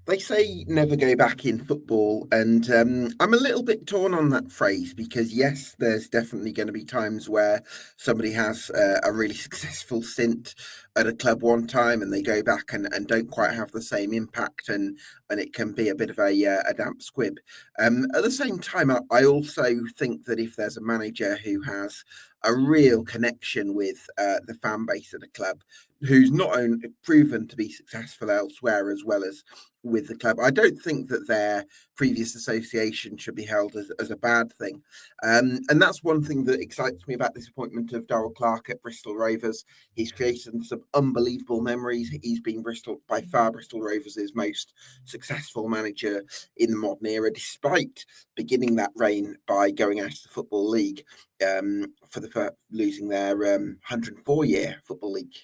They say never go back in football, and I'm a little bit torn on that phrase because, yes, there's definitely going to be times where somebody has a really successful stint at a club one time and they go back and don't quite have the same impact, and it can be a bit of a damp squib. At the same time, I also think that if there's a manager who has a real connection with the fan base of the club, who's not only proven to be successful elsewhere as well as with the club. I don't think that their previous association should be held as a bad thing. And that's one thing that excites me about this appointment of Darrell Clarke at Bristol Rovers. He's created some unbelievable memories. He's been by far Bristol Rovers' most successful manager in the modern era, despite beginning that reign by going out of the Football League losing their 104-year Football League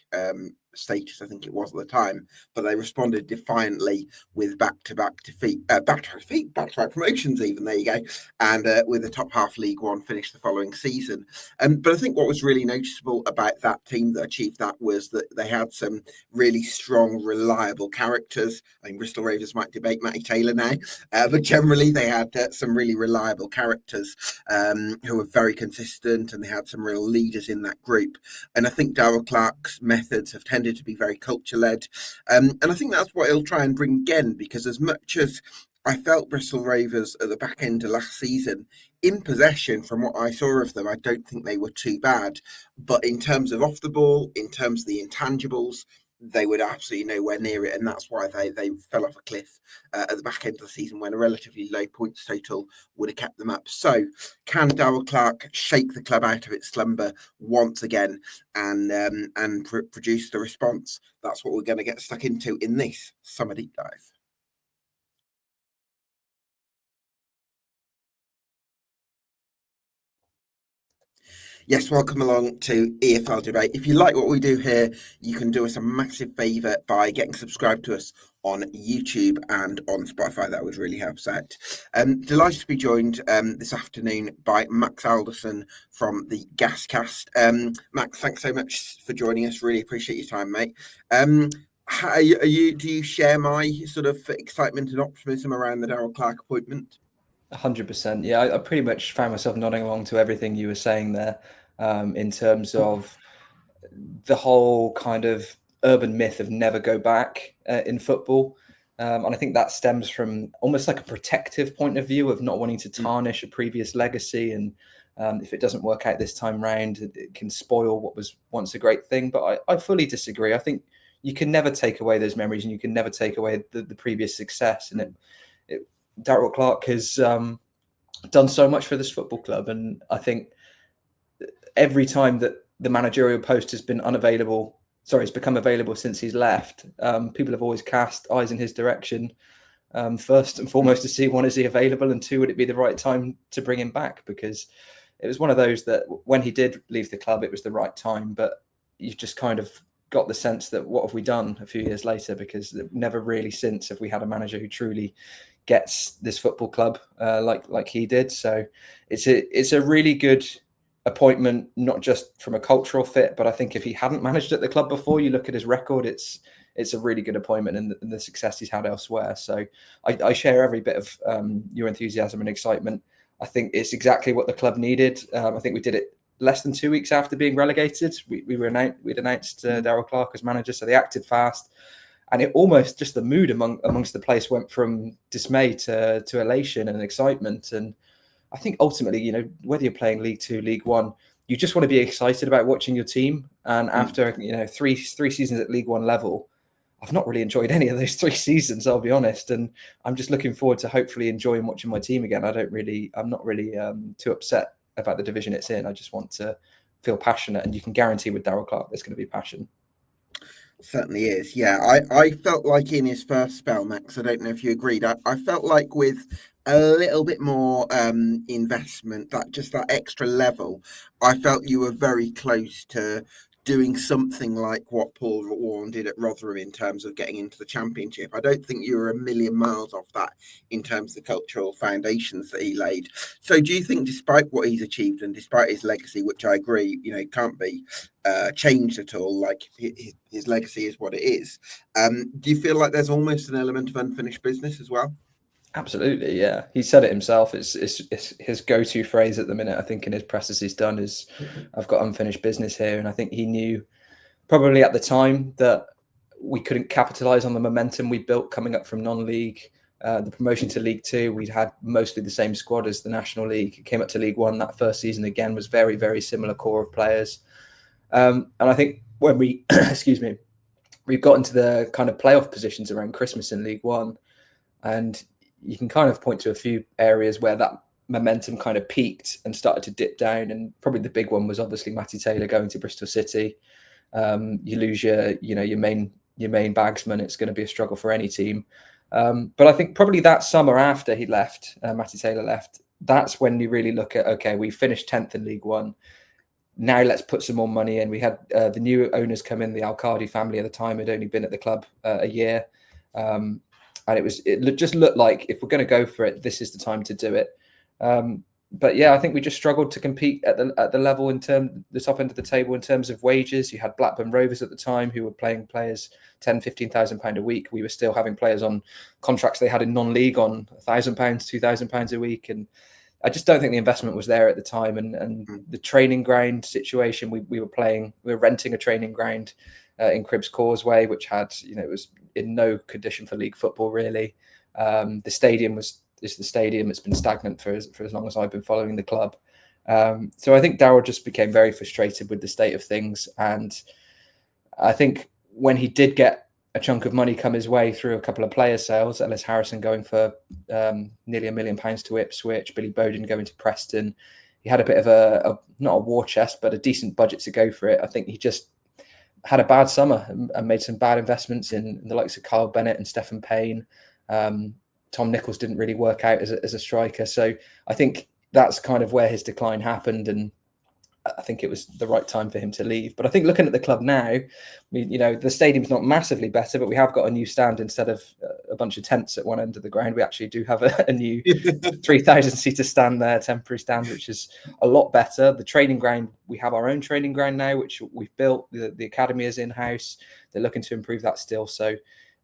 status, I think it was at the time, but they responded defiantly with back-to-back promotions even, there you go, and with a top half League One finish the following season. But I think what was really noticeable about that team that achieved that was that they had some really strong, reliable characters. I mean, Bristol Rovers might debate Matty Taylor now, but generally they had some really reliable characters who were very consistent, and they had some real leaders in that group. And I think Darrell Clarke's methods have tended to be very culture-led. And I think that's what he'll try and bring again, because as much as I felt Bristol Rovers at the back end of last season, in possession, from what I saw of them, I don't think they were too bad. But in terms of off the ball, in terms of the intangibles, they were absolutely nowhere near it, and that's why they fell off a cliff at the back end of the season when a relatively low points total would have kept them up. So, can Darrell Clarke shake the club out of its slumber once again and produce the response? That's what we're going to get stuck into in this summer deep dive. Yes, welcome along to EFL Debate. If you like what we do here, you can do us a massive favour by getting subscribed to us on YouTube and on Spotify. That would really help us out. Delighted to be joined this afternoon by Max Alderson from the GasCast. Max, thanks so much for joining us. Really appreciate your time, mate. Do you share my sort of excitement and optimism around the Darrell Clarke appointment? 100%. Yeah, I pretty much found myself nodding along to everything you were saying there, in terms of the whole kind of urban myth of never go back in football. And I think that stems from almost like a protective point of view of not wanting to tarnish a previous legacy. And if it doesn't work out this time round, it can spoil what was once a great thing. But I fully disagree. I think you can never take away those memories, and you can never take away the previous success. And Darrell Clarke has done so much for this football club, and I think every time that the managerial post has been it's become available since he's left, people have always cast eyes in his direction. First and foremost, to see, one, is he available, and two, would it be the right time to bring him back? Because it was one of those that when he did leave the club, it was the right time, but you've just kind of got the sense that what have we done a few years later? Because never really since have we had a manager who truly gets this football club like he did. So it's a really good appointment, not just from a cultural fit, but I think if he hadn't managed at the club before, you look at his record, it's a really good appointment, and the success he's had elsewhere. So I share every bit of your enthusiasm and excitement. I think it's exactly what the club needed. I think we did it less than 2 weeks after being relegated. We'd announced Darrell Clarke as manager, so they acted fast. And it almost, just the mood amongst the place went from dismay to elation and excitement. And I think ultimately, whether you're playing League Two, League One, you just want to be excited about watching your team. And after three seasons at League One level, I've not really enjoyed any of those 3 seasons, I'll be honest. And I'm just looking forward to hopefully enjoying watching my team again. I'm not really too upset about the division it's in. I just want to feel passionate, and you can guarantee with Darrell Clarke there's going to be passion. Certainly is. Yeah, I felt like in his first spell, Max, I don't know if you agreed, I felt like with a little bit more investment, that extra level, I felt you were very close to doing something like what Paul Warren did at Rotherham in terms of getting into the Championship. I don't think you were a million miles off that in terms of the cultural foundations that he laid. So do you think, despite what he's achieved and despite his legacy, which I agree, can't be changed at all, like his legacy is what it is, do you feel like there's almost an element of unfinished business as well? Absolutely, yeah. He said it himself. It's his go-to phrase at the minute. I think in his presses he's done is, "I've got unfinished business here," and I think he knew probably at the time that we couldn't capitalise on the momentum we built coming up from non-league. The promotion to League Two, we'd had mostly the same squad as the National League. It came up to League One that first season again was very, very similar core of players. And I think when we, excuse me, we've got into the kind of playoff positions around Christmas in League One, and you can kind of point to a few areas where that momentum kind of peaked and started to dip down. And probably the big one was obviously Matty Taylor going to Bristol City. You lose your main bagsman. It's going to be a struggle for any team. But I think probably that summer after he left, Matty Taylor left, that's when you really look at, okay, we finished 10th in League One. Now let's put some more money in. We had the new owners come in. The Al-Qadi family at the time had only been at the club a year. And it just looked like if we're going to go for it, this is the time to do it. But yeah, I think we just struggled to compete at the level the top end of the table in terms of wages. You had Blackburn Rovers at the time who were paying players £10,000-15,000 a week. We were still having players on contracts they had in non-league on £1,000, £2,000 a week, and I just don't think the investment was there at the time. And the training ground situation, we were renting a training ground in Cribbs Causeway, which had, it was in no condition for league football really. The stadium is the stadium. It's been stagnant for as long as I've been following the club. So I think Darrell just became very frustrated with the state of things. And I think when he did get a chunk of money come his way through a couple of player sales, Ellis Harrison going for nearly £1 million to Ipswich, Billy Bowden going to Preston, he had a bit of a not a war chest, but a decent budget to go for it. I think he just had a bad summer and made some bad investments in the likes of Kyle Bennett and Stephen Payne. Tom Nichols didn't really work out as a striker. So I think that's kind of where his decline happened. And I think it was the right time for him to leave. But I think looking at the club now, the stadium's not massively better, but we have got a new stand instead of a bunch of tents at one end of the ground. We actually do have a new 3,000-seater stand there, temporary stand, which is a lot better. The training ground, we have our own training ground now, which we've built. The academy is in-house. They're looking to improve that still. So,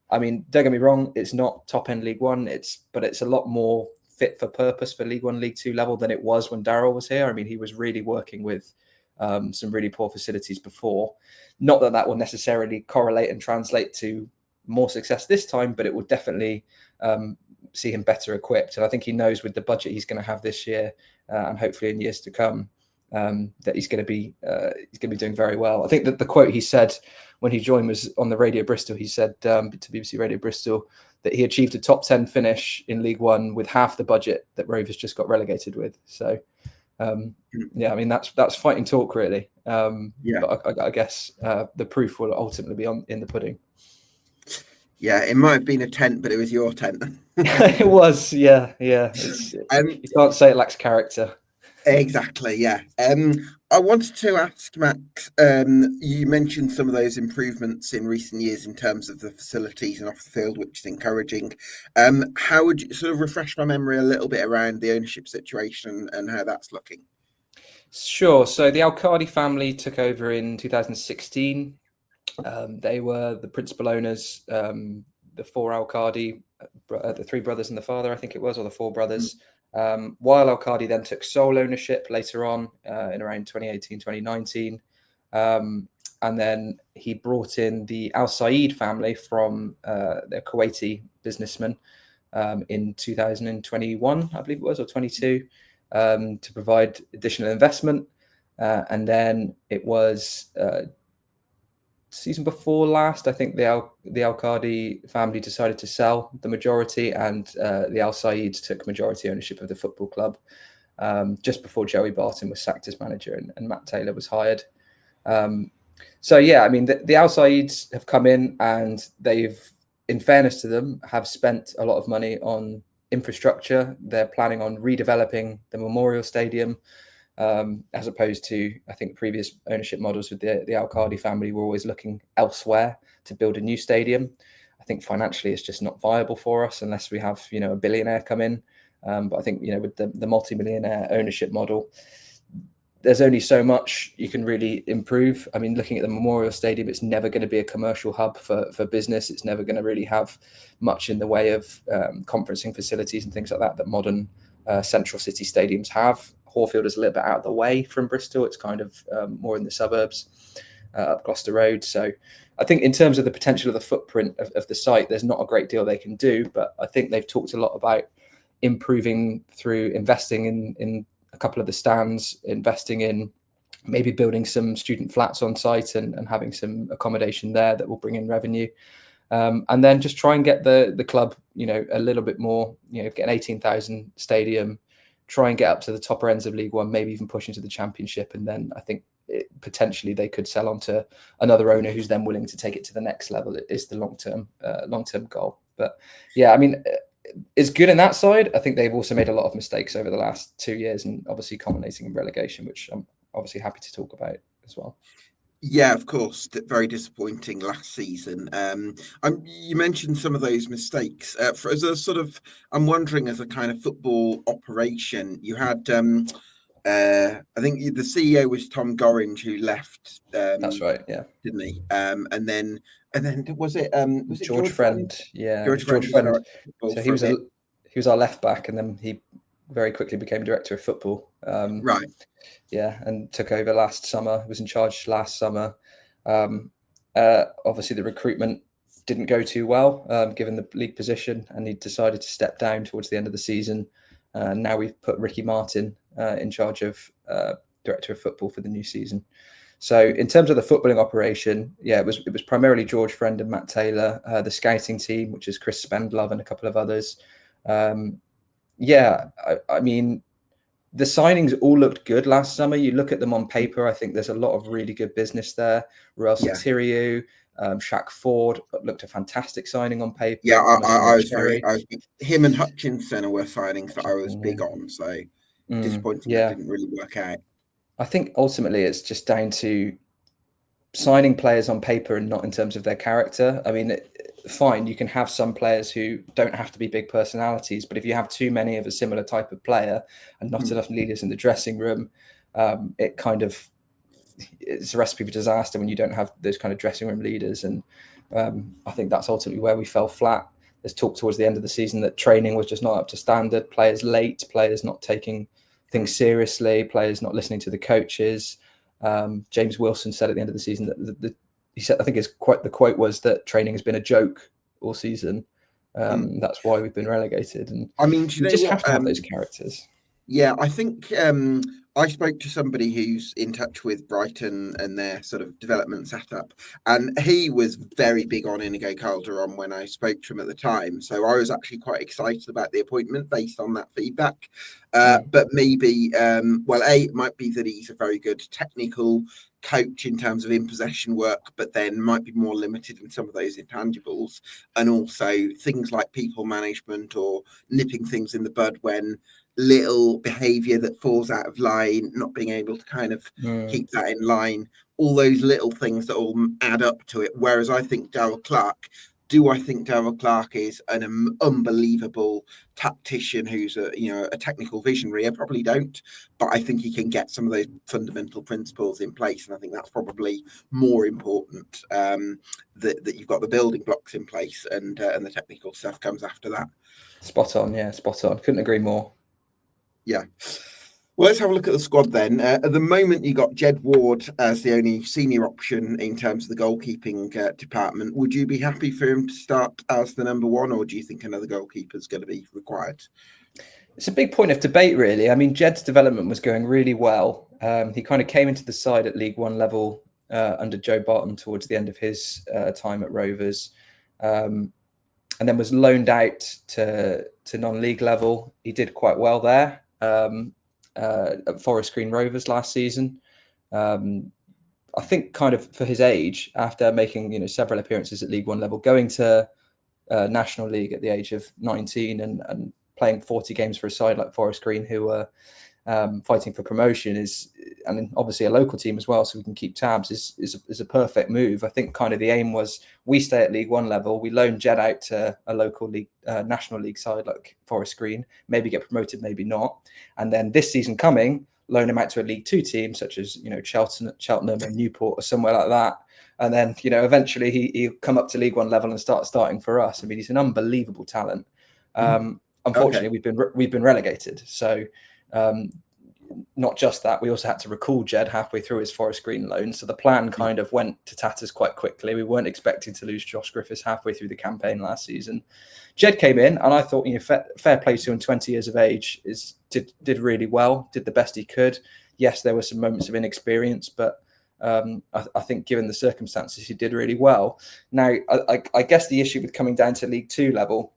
I mean, don't get me wrong, it's not top-end League One, but it's a lot more fit for purpose for League One, League Two level than it was when Darrell was here. I mean, he was really working with some really poor facilities before. Not that will necessarily correlate and translate to more success this time, but it will definitely see him better equipped. And I think he knows with the budget he's going to have this year and hopefully in years to come that he's going to be doing very well. I think that the quote he said when he joined was on the Radio Bristol. He said to BBC Radio Bristol that he achieved a top 10 finish in League One with half the budget that Rovers just got relegated with. So, yeah, I mean, that's fighting talk, really. But I guess the proof will ultimately be in the pudding. Yeah, it might have been a tent, but it was your tent. It was, yeah. You can't say it lacks character. Exactly, yeah. I wanted to ask Max, you mentioned some of those improvements in recent years in terms of the facilities and off the field, which is encouraging. How would you sort of refresh my memory a little bit around the ownership situation and how that's looking? Sure. So the Al-Qadi family took over in 2016. They were the principal owners, the four Al-Qadi, the three brothers and the father, I think it was, or the four brothers. While Al-Qadi then took sole ownership later on in around 2018, 2019. And then he brought in the Al Saeed family from the Kuwaiti businessman in 2021, I believe it was, or 22, to provide additional investment. And then it was season before last, I think the Al-Qadi family decided to sell the majority, and the Al Saeeds took majority ownership of the football club just before Joey Barton was sacked as manager and Matt Taylor was hired. So yeah, I mean, the Al Saeeds have come in and they've, in fairness to them, have spent a lot of money on infrastructure. They're planning on redeveloping the Memorial Stadium. as opposed to, I think, previous ownership models with the Al Qadi family were always looking elsewhere to build a new stadium. I think financially it's just not viable for us unless we have, a billionaire come in. But I think, with the multi-millionaire ownership model, there's only so much you can really improve. I mean, looking at the Memorial Stadium, it's never going to be a commercial hub for business. It's never going to really have much in the way of conferencing facilities and things like that modern central city stadiums have. Horfield is a little bit out of the way from Bristol. It's kind of more in the suburbs, up Gloucester Road. So I think in terms of the potential of the footprint of the site, there's not a great deal they can do. But I think they've talked a lot about improving through investing in a couple of the stands, investing in maybe building some student flats on site and having some accommodation there that will bring in revenue. And then just try and get the club, a little bit more, get an 18,000 stadium, try and get up to the top ends of League One, maybe even push into the Championship. And then I think potentially they could sell on to another owner who's then willing to take it to the next level. It is the long-term goal. But yeah, I mean, it's good in that side. I think they've also made a lot of mistakes over the last 2 years and obviously culminating in relegation, which I'm obviously happy to talk about as well. Yeah, of course. Very disappointing last season. You mentioned some of those mistakes. As a sort of, I'm wondering, as a kind of football operation, you had, I think the CEO was Tom Gorringe, who left. That's right. Yeah, didn't he? And then was it George Friend? Yeah, George George Friend. So he was our left back, and then he very quickly became director of football. Right. Yeah, and took over last summer. Was in charge last summer. Obviously, the recruitment didn't go too well, given the league position, and he decided to step down towards the end of the season. Now we've put Ricky Martin in charge of director of football for the new season. So in terms of the footballing operation, yeah, it was primarily George Friend and Matt Taylor. The scouting team, which is Chris Spendlove and a couple of others. Yeah, I mean, the signings all looked good last summer. You look at them on paper, I think there's a lot of really good business there. Ruel Sotiriou, Shaq Ford looked a fantastic signing on paper. Yeah, I was him and Hutchinson were signings that I was big on. So disappointing that didn't really work out. I think ultimately it's just down to signing players on paper and not in terms of their character. I mean, fine, you can have some players who don't have to be big personalities, but if you have too many of a similar type of player and not enough leaders in the dressing room, it's a recipe for disaster when you don't have those kind of dressing room leaders. And I think that's ultimately where we fell flat. There's talk towards the end of the season that training was just not up to standard, players late, players not taking things seriously, players not listening to the coaches. James Wilson said at the end of the season that he said, I think the quote was that training has been a joke all season. That's why we've been relegated. And I mean, you just have to have those characters. Yeah, I think I spoke to somebody who's in touch with Brighton and their sort of development setup, and he was very big on Inigo Calderon when I spoke to him at the time. So I was actually quite excited about the appointment based on that feedback. But maybe, it might be that he's a very good technical coach in terms of in possession work, but then might be more limited in some of those intangibles, and also things like people management or nipping things in the bud when little behavior that falls out of line, not being able to kind of keep that in line, all those little things that all add up to it. Whereas I think Darrell Clarke is an unbelievable tactician who's a technical visionary? I probably don't, but I think he can get some of those fundamental principles in place, and I think that's probably more important, that you've got the building blocks in place, and the technical stuff comes after that. Spot on. Couldn't agree more. Yeah. Well, let's have a look at the squad then. At the moment, you got Jed Ward as the only senior option in terms of the goalkeeping department. Would you be happy for him to start as the number one, or do you think another goalkeeper is going to be required? It's a big point of debate, really. I mean, Jed's development was going really well. He kind of came into the side at League One level under Joe Barton towards the end of his time at Rovers, and then was loaned out to non-league level. He did quite well there. At Forest Green Rovers last season. I think kind of for his age, after making several appearances at League One level, going to National League at the age of 19 and playing 40 games for a side like Forest Green, who were fighting for promotion and obviously a local team as well, so we can keep tabs, is a perfect move. I think kind of the aim was we stay at League One level, we loan Jed out to a local league, National League side like Forest Green, maybe get promoted, maybe not, and then this season coming, loan him out to a League Two team such as Cheltenham or Newport or somewhere like that, and then eventually he'll come up to League One level and starting for us. I mean, he's an unbelievable talent. Unfortunately, we've been relegated, so. Not just that, we also had to recall Jed halfway through his Forest Green loan. So the plan kind of went to tatters quite quickly. We weren't expecting to lose Josh Griffiths halfway through the campaign last season. Jed came in, and I thought, fair play to him, 20 years of age, did really well, did the best he could. Yes, there were some moments of inexperience, but I think given the circumstances, he did really well. Now, I guess the issue with coming down to League Two level,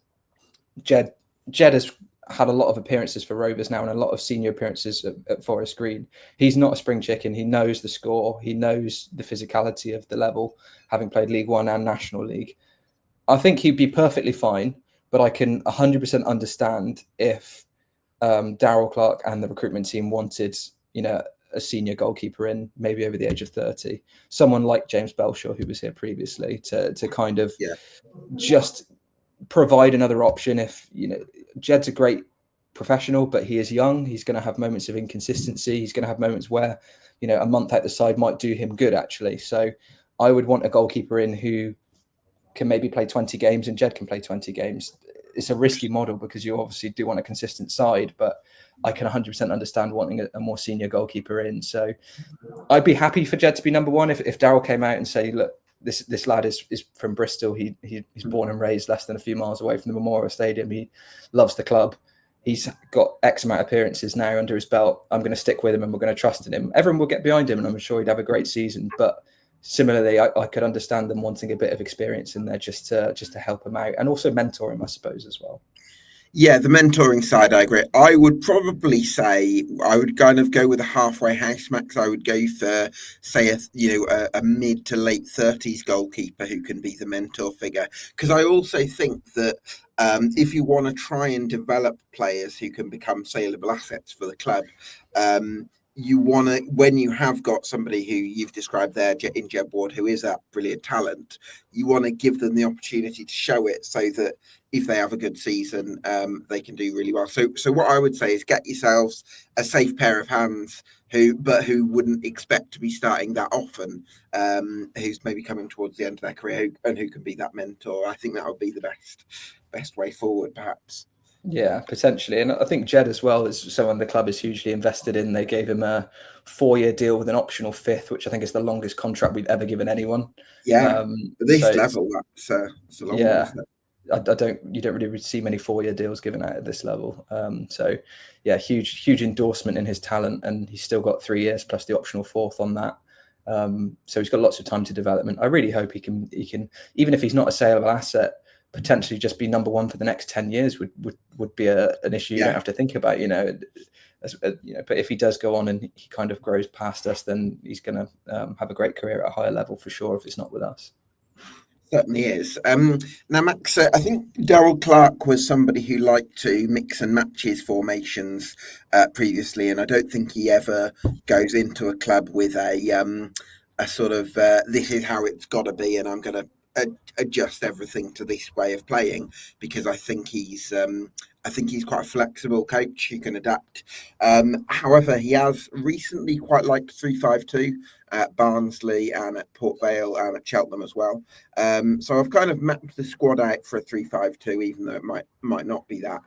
Jed has had a lot of appearances for Rovers now and a lot of senior appearances at Forest Green. He's not a spring chicken. He knows the score. He knows the physicality of the level, having played League One and National League. I think he'd be perfectly fine, but I can 100% understand if Darrell Clarke and the recruitment team wanted, a senior goalkeeper in, maybe over the age of 30. Someone like James Belshaw, who was here previously, to kind of just provide another option. If Jed's a great professional, but he is young, he's going to have moments of inconsistency, he's going to have moments where a month out the side might do him good, actually. So I would want a goalkeeper in who can maybe play 20 games and Jed can play 20 games. It's a risky model because you obviously do want a consistent side, but I can 100% understand wanting a more senior goalkeeper in. So I'd be happy for Jed to be number one if Darrell came out and say, look, this lad is from Bristol. He's born and raised less than a few miles away from the Memorial Stadium. He loves the club. He's got X amount of appearances now under his belt. I'm going to stick with him and we're going to trust in him. Everyone will get behind him and I'm sure he'd have a great season. But similarly, I could understand them wanting a bit of experience in there just to help him out and also mentor him, I suppose, as well. Yeah, the mentoring side, I agree. I would probably say I would kind of go with a halfway house, Max. I would go for, say, a mid to late 30s goalkeeper who can be the mentor figure. Because I also think that if you want to try and develop players who can become saleable assets for the club, you want to, when you have got somebody who you've described there in Jed Ward, who is that brilliant talent, you want to give them the opportunity to show it so that if they have a good season, they can do really well. So what I would say is get yourselves a safe pair of hands who wouldn't expect to be starting that often, who's maybe coming towards the end of their career and who can be that mentor. I think that would be the best way forward, perhaps. Yeah, potentially. And I think Jed as well is someone the club is hugely invested in. They gave him a 4-year deal with an optional 5th, which I think is the longest contract we've ever given anyone. Yeah, at this level, that's a long one, isn't it? You don't really see many 4-year deals given out at this level. So yeah, huge endorsement in his talent, and he's still got 3 years plus the optional 4th on that. So he's got lots of time to development. I really hope he can, even if he's not a saleable asset, potentially just be number one for the next 10 years would be an issue you don't have to think about, but if he does go on and he kind of grows past us, then he's going to have a great career at a higher level for sure if it's not with us. Certainly is. Now, Max, I think Darrell Clarke was somebody who liked to mix and match his formations previously, and I don't think he ever goes into a club with a sort of this is how it's got to be, and I'm going to adjust everything to this way of playing, because I think he's quite a flexible coach who can adapt. However, he has recently quite liked 3-5-2 at Barnsley and at Port Vale and at Cheltenham as well. So I've kind of mapped the squad out for a 3-5-2, even though it might not be that.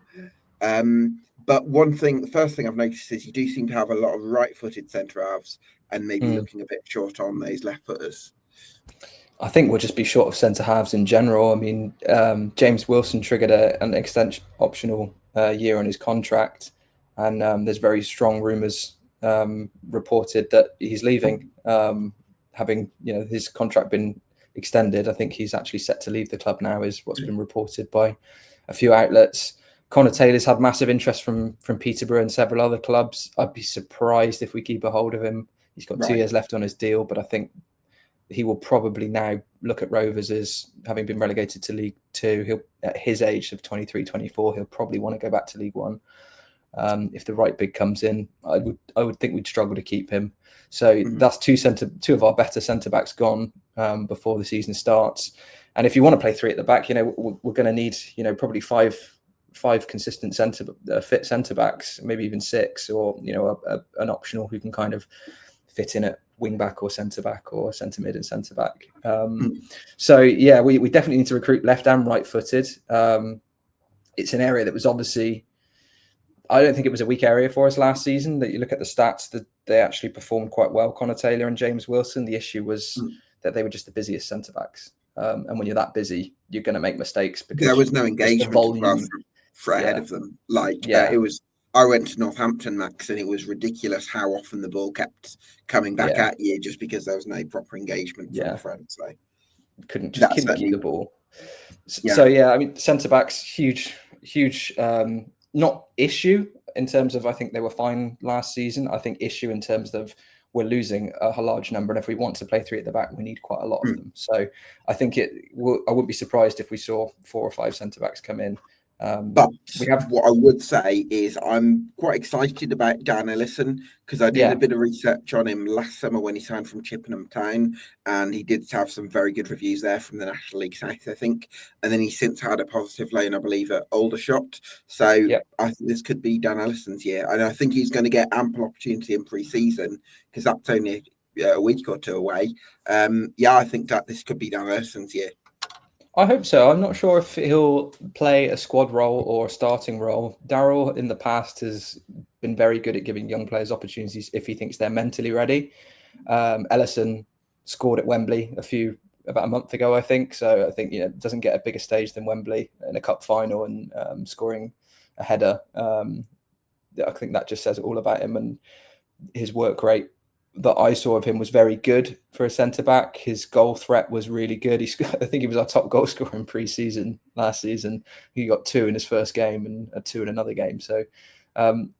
But the first thing I've noticed is you do seem to have a lot of right-footed centre halves and maybe looking a bit short on those left footers. I think we'll just be short of centre halves in general. I mean, James Wilson triggered an extension optional year on his contract, and there's very strong rumours reported that he's leaving, having his contract been extended. I think he's actually set to leave the club now, is what's been reported by a few outlets. Connor Taylor's had massive interest from Peterborough and several other clubs. I'd be surprised if we keep a hold of him. He's got 2 years left on his deal, but I think he will probably now look at Rovers as having been relegated to League Two. He'll, at his age of 23, 24, he'll probably want to go back to League One. If the right big comes in, I would think we'd struggle to keep him. So that's two of our better centre backs gone before the season starts. And if you want to play three at the back, we're going to need probably five consistent fit centre backs, maybe even six, or an optional who can kind of fit in at wing back or centre back or centre mid and centre back. So yeah, we definitely need to recruit left and right footed. It's an area that was obviously, I don't think it was a weak area for us last season. That you look at the stats, that they actually performed quite well, Connor Taylor and James Wilson. The issue was that they were just the busiest centre backs. And when you're that busy, you're going to make mistakes because there was no engagement as well for ahead of them. It was. I went to Northampton, Max, and it was ridiculous how often the ball kept coming back at you just because there was no proper engagement from the front. So couldn't keep the ball. So I mean, centre backs, huge, not issue in terms of, I think they were fine last season. I think issue in terms of we're losing a large number, and if we want to play three at the back, we need quite a lot of them. So I think I wouldn't be surprised if we saw 4 or 5 centre backs come in. But what I would say is I'm quite excited about Dan Ellison, because I did a bit of research on him last summer when he signed from Chippenham Town, and he did have some very good reviews there from the National League South, I think. And then he's since had a positive loan, I believe, at Aldershot. So I think this could be Dan Ellison's year, and I think he's going to get ample opportunity in pre-season because that's only a week or two away. I think that this could be Dan Ellison's year. I hope so. I'm not sure if he'll play a squad role or a starting role. Darrell in the past has been very good at giving young players opportunities if he thinks they're mentally ready. Ellison scored at Wembley about a month ago, I think. So I think doesn't get a bigger stage than Wembley in a cup final and scoring a header. I think that just says all about him, and his work rate that I saw of him was very good for a centre back. His goal threat was really good. I think he was our top goal scorer in pre-season last season. He got 2 in his first game and 2 in another game. So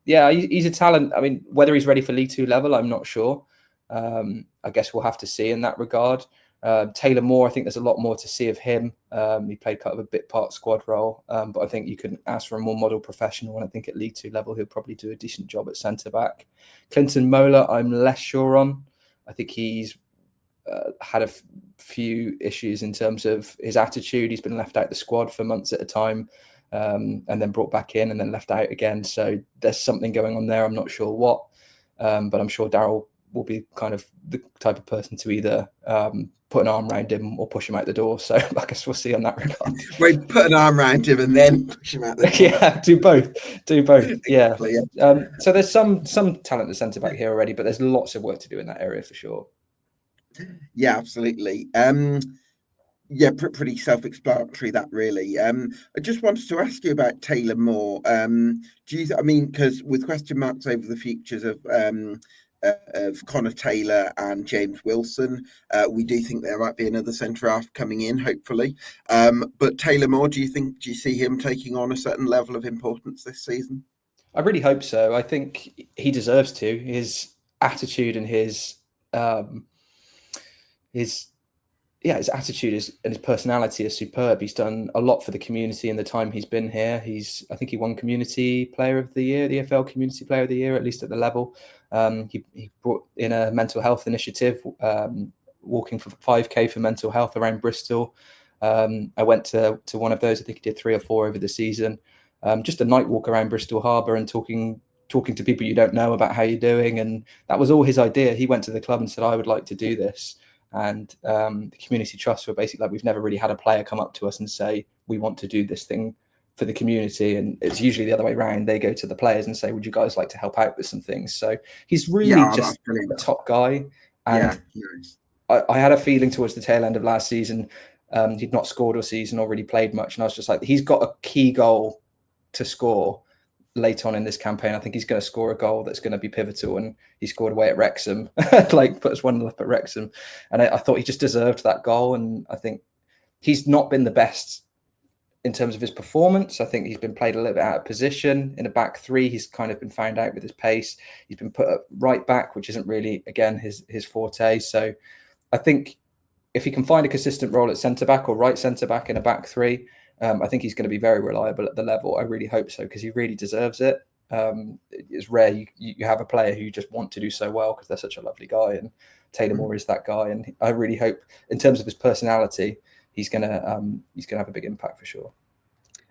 he's a talent. I mean, whether he's ready for League 2 level, I'm not sure. I guess we'll have to see in that regard. Taylor Moore, I think there's a lot more to see of him. He played kind of a bit part squad role, but I think you can ask for a more model professional, and I think at League 2 level he'll probably do a decent job at centre back. Clinton Mola, I'm less sure on. I think he's had a few issues in terms of his attitude. He's been left out the squad for months at a time, and then brought back in and then left out again. So there's something going on there. I'm not sure what, but I'm sure Darrell will be kind of the type of person to either put an arm around him or push him out the door. So I guess we'll see on that regard. Wait, put an arm around him and then push him out the door. Yeah, do both. Yeah. So there's some talent at centre back here already, but there's lots of work to do in that area for sure. Yeah, absolutely. Pretty self-explanatory that really. I just wanted to ask you about Taylor Moore. Because with question marks over the futures of Connor Taylor and James Wilson, we do think there might be another centre half coming in, hopefully. But Taylor Moore, do you see him taking on a certain level of importance this season? I really hope so. I think he deserves to. His attitude and his attitude and his personality is superb. He's done a lot for the community in the time he's been here. I think he won Community Player of the Year, the EFL Community Player of the Year, at least at the level. He brought in a mental health initiative, walking for 5K for mental health around Bristol. I went to one of those. I think he did 3 or 4 over the season. Just a night walk around Bristol Harbour and talking to people you don't know about how you're doing. And that was all his idea. He went to the club and said, I would like to do this. And the community trust were basically like, we've never really had a player come up to us and say, we want to do this thing for the community. And it's usually the other way around. They go to the players and say, would you guys like to help out with some things? So he's really just a top guy. And I had a feeling towards the tail end of last season, he'd not scored all season or really played much. And I was just like, he's got a key goal to score late on in this campaign. I think he's going to score a goal that's going to be pivotal, and he scored away at Wrexham, put us 1-0 up at Wrexham, and I thought he just deserved that goal. And I think he's not been the best in terms of his performance. I think he's been played a little bit out of position in a back three. He's kind of been found out with his pace. He's been put up right back, which isn't really, again, his forte. So I think if he can find a consistent role at centre back or right centre back in a back three, I think he's going to be very reliable at the level. I really hope so, because he really deserves it. It's rare you have a player who you just want to do so well because they're such a lovely guy, and Taylor Moore is that guy. And I really hope, in terms of his personality, he's gonna have a big impact for sure.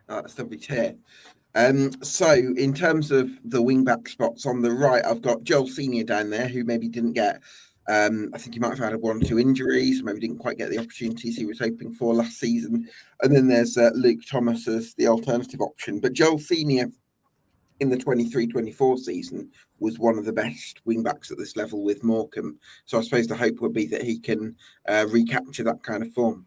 That's lovely to hear. So in terms of the wing back spots on the right, I've got Joel Senior down there, who maybe didn't get. I think he might have had 1 or 2 injuries, maybe didn't quite get the opportunities he was hoping for last season. And then there's Luke Thomas as the alternative option. But Joel Senior in the 23-24 season was one of the best wing backs at this level with Morecambe. So I suppose the hope would be that he can recapture that kind of form.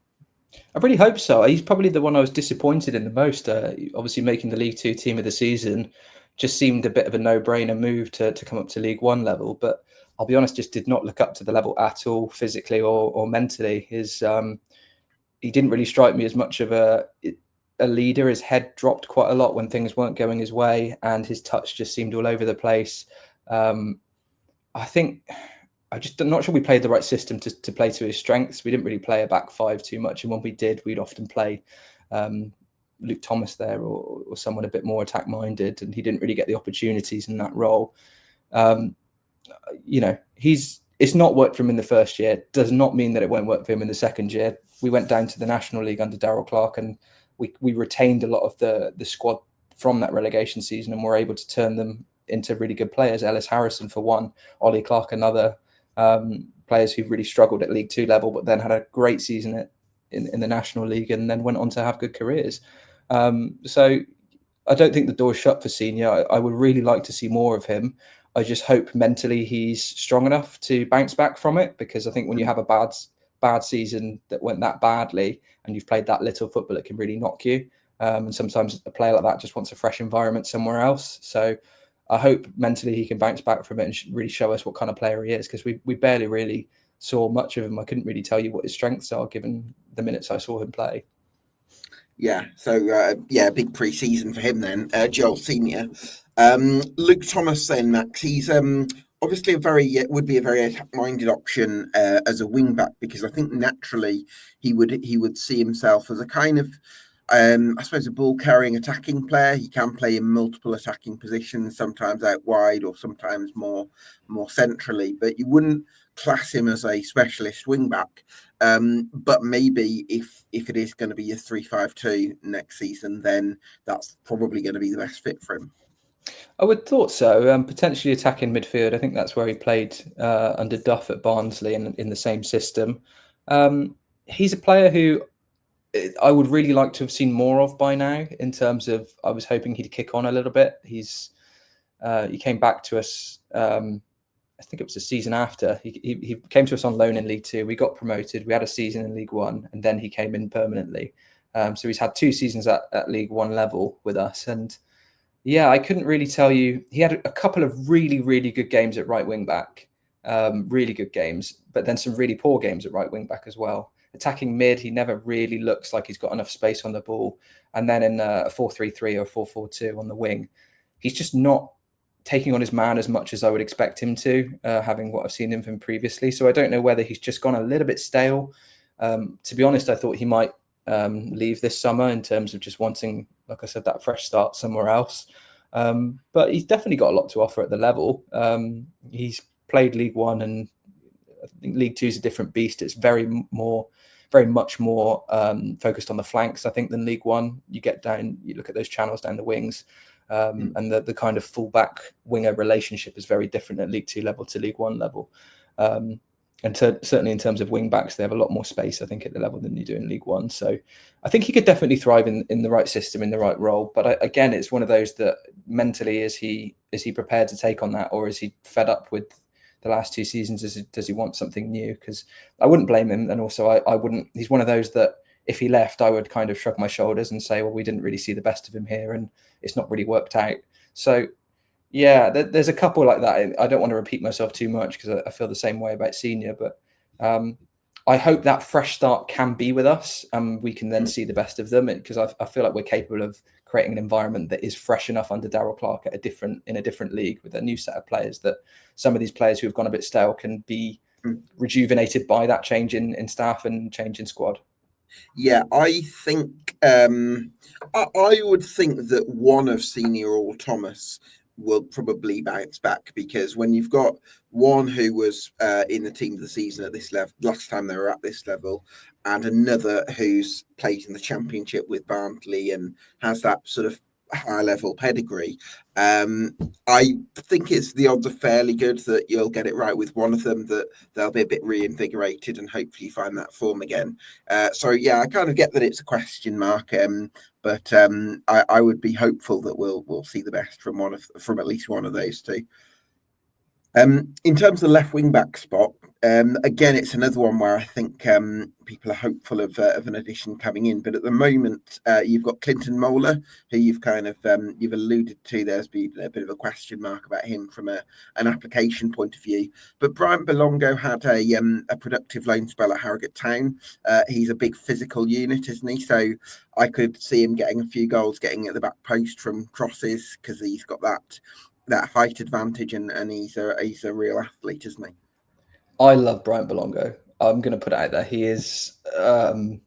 I really hope so. He's probably the one I was disappointed in the most. Obviously, making the League Two team of the season just seemed a bit of a no-brainer move to come up to League One level. But I'll be honest, just did not look up to the level at all, physically or mentally. He didn't really strike me as much of a leader. His head dropped quite a lot when things weren't going his way, and his touch just seemed all over the place. I think I'm not sure we played the right system to play to his strengths. We didn't really play a back five too much, and when we did, we'd often play Luke Thomas there or someone a bit more attack minded, and he didn't really get the opportunities in that role. It's not worked for him in the first year. Does not mean that it won't work for him in the second year. We went down to the National League under Darrell Clarke, and we retained a lot of the squad from that relegation season, and were able to turn them into really good players. Ellis Harrison for one, Ollie Clark another. Players who've really struggled at League Two level, but then had a great season in the National League, and then went on to have good careers. So I don't think the door's shut for Senior. I would really like to see more of him. I just hope mentally he's strong enough to bounce back from it, because I think when you have a bad season that went that badly and you've played that little football, it can really knock you. And sometimes a player like that just wants a fresh environment somewhere else. So I hope mentally he can bounce back from it and really show us what kind of player he is, because we barely really saw much of him. I couldn't really tell you what his strengths are given the minutes I saw him play. Yeah, so big pre-season for him then, Joel Senior. Luke Thomas then, Max, he's obviously would be a very attack-minded option as a wing-back, because I think naturally he would see himself as a kind of, I suppose, a ball-carrying attacking player. He can play in multiple attacking positions, sometimes out wide or sometimes more centrally, but you wouldn't class him as a specialist wing-back. But maybe if it is going to be a 3-5-2 next season, then that's probably going to be the best fit for him. I would thought so. Potentially attacking midfield. I think that's where he played under Duff at Barnsley in the same system. He's a player who I would really like to have seen more of by now, in terms of, I was hoping he'd kick on a little bit. He came back to us, I think it was a season after. He came to us on loan in League Two. We got promoted. We had a season in League One, and then he came in permanently. So he's had 2 seasons at League One level with us. And yeah, I couldn't really tell you. He had a couple of really, really good games at right wing back, really good games, but then some really poor games at right wing back as well. Attacking mid, he never really looks like he's got enough space on the ball. And then in a 4-3-3 or 4-4-2 on the wing, he's just not taking on his man as much as I would expect him to, having what I've seen of him previously. So I don't know whether he's just gone a little bit stale. To be honest, I thought he might leave this summer, in terms of just wanting, like I said, that fresh start somewhere else. But he's definitely got a lot to offer at the level. He's played League One, and I think League Two is a different beast. It's very much more focused on the flanks, I think, than League One. You look at those channels down the wings, and the kind of fullback winger relationship is very different at League Two level to League One level. Certainly in terms of wing backs, they have a lot more space, I think, at the level than you do in League One. So I think he could definitely thrive in the right system, in the right role. But again, it's one of those that mentally, is he prepared to take on that, or is he fed up with the last 2 seasons? Does he want something new? Because I wouldn't blame him, and also I wouldn't. He's one of those that if he left, I would kind of shrug my shoulders and say, well, we didn't really see the best of him here, and it's not really worked out. So yeah, there's a couple like that. I don't want to repeat myself too much, because I feel the same way about Senior, but I hope that fresh start can be with us, and we can then see the best of them, because I feel like we're capable of creating an environment that is fresh enough under Darrell Clarke in a different league, with a new set of players, that some of these players who have gone a bit stale can be rejuvenated by that change in staff and change in squad. Yeah, I think I would think that one of Senior or Thomas will probably bounce back, because when you've got one who was in the team of the season at this level last time they were at this level, and another who's played in the Championship with Barnsley and has that sort of high level pedigree, I think the odds are fairly good that you'll get it right with one of them, that they'll be a bit reinvigorated and hopefully find that form again. So yeah, I kind of get that it's a question mark, but I would be hopeful that we'll see the best from at least one of those two. In terms of the left wing back spot, again, it's another one where I think people are hopeful of an addition coming in. But at the moment, you've got Clinton Mola, who you've kind of you've alluded to. There's been a bit of a question mark about him from an application point of view. But Brian Belongo had a productive loan spell at Harrogate Town. He's a big physical unit, isn't he? So I could see him getting a few goals, getting at the back post from crosses, because he's got that height advantage, and he's a real athlete, isn't he? I love Brian Belongo. I'm going to put it out there. He is, and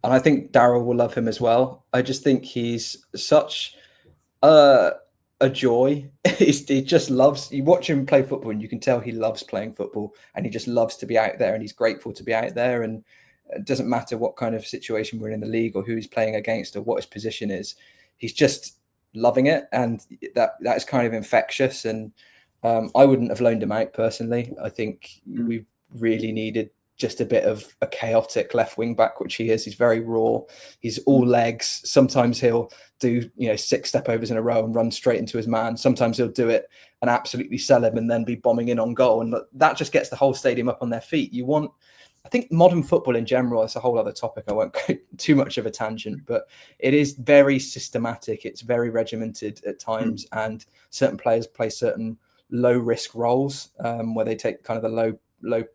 I think Darrell will love him as well. I just think he's such a joy. He just loves. You watch him play football, and you can tell he loves playing football, and he just loves to be out there, and he's grateful to be out there. And it doesn't matter what kind of situation we're in the league or who he's playing against or what his position is. He's just loving it, and that is kind of infectious. And I wouldn't have loaned him out personally. I think we really needed just a bit of a chaotic left wing back, which he is. He's very raw. He's all legs. Sometimes he'll do 6 step overs in a row and run straight into his man. Sometimes he'll do it and absolutely sell him and then be bombing in on goal, and that just gets the whole stadium up on their feet. I think modern football in general is a whole other topic. I won't go too much of a tangent, but it is very systematic. It's very regimented at times, and certain players play certain low risk roles where they take kind of the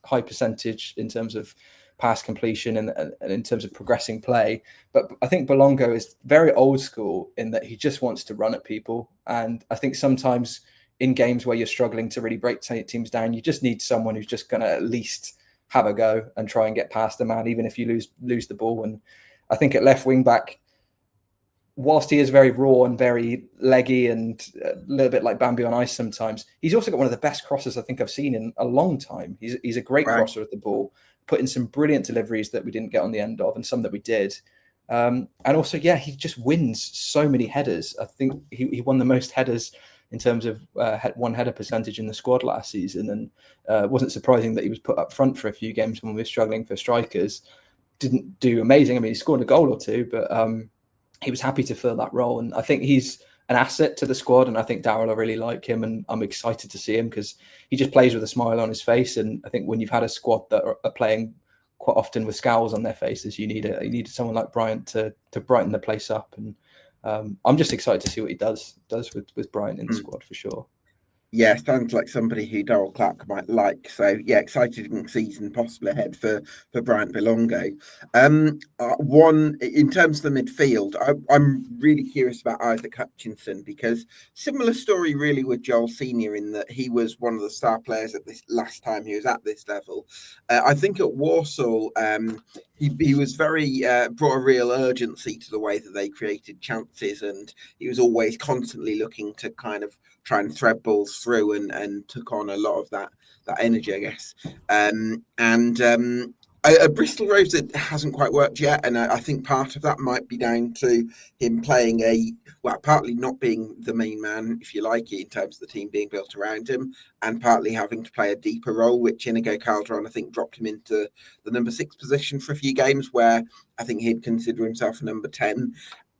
high percentage in terms of pass completion and in terms of progressing play. But I think Belongo is very old school in that he just wants to run at people. And I think sometimes in games where you're struggling to really break teams down, you just need someone who's just going to at least have a go and try and get past the man, even if you lose the ball. And I think at left wing back, whilst he is very raw and very leggy and a little bit like Bambi on ice sometimes, he's also got one of the best crosses I think I've seen in a long time. He's a great crosser of the ball, put in some brilliant deliveries that we didn't get on the end of, and some that we did. And also, he just wins so many headers. I think he won the most headers in terms of one header percentage in the squad last season. And it wasn't surprising that he was put up front for a few games when we were struggling for strikers. Didn't do amazing. I mean, he scored a goal or two, but he was happy to fill that role. And I think he's an asset to the squad. And I think Darrell, I really like him, and I'm excited to see him because he just plays with a smile on his face. And I think when you've had a squad that are playing quite often with scowls on their faces, you need someone like Bryant to brighten the place up. And I'm just excited to see what he does with Bryant in the squad for sure. Yeah, sounds like somebody who Darrell Clarke might like. So yeah, exciting season possibly ahead for Brian Belongo. One in terms of the midfield, I'm really curious about Isaac Hutchinson, because similar story really with Joel Senior in that he was one of the star players at this last time he was at this level. I think at Walsall, he was very brought a real urgency to the way that they created chances, and he was always constantly looking to kind of try and thread balls through, and took on a lot of that energy, I guess. At Bristol Rovers, it hasn't quite worked yet, and I think part of that might be down to him playing partly not being the main man, if you like it, in terms of the team being built around him, and partly having to play a deeper role, which Inigo Calderon, I think, dropped him into the number 6 position for a few games, where I think he'd consider himself a number 10.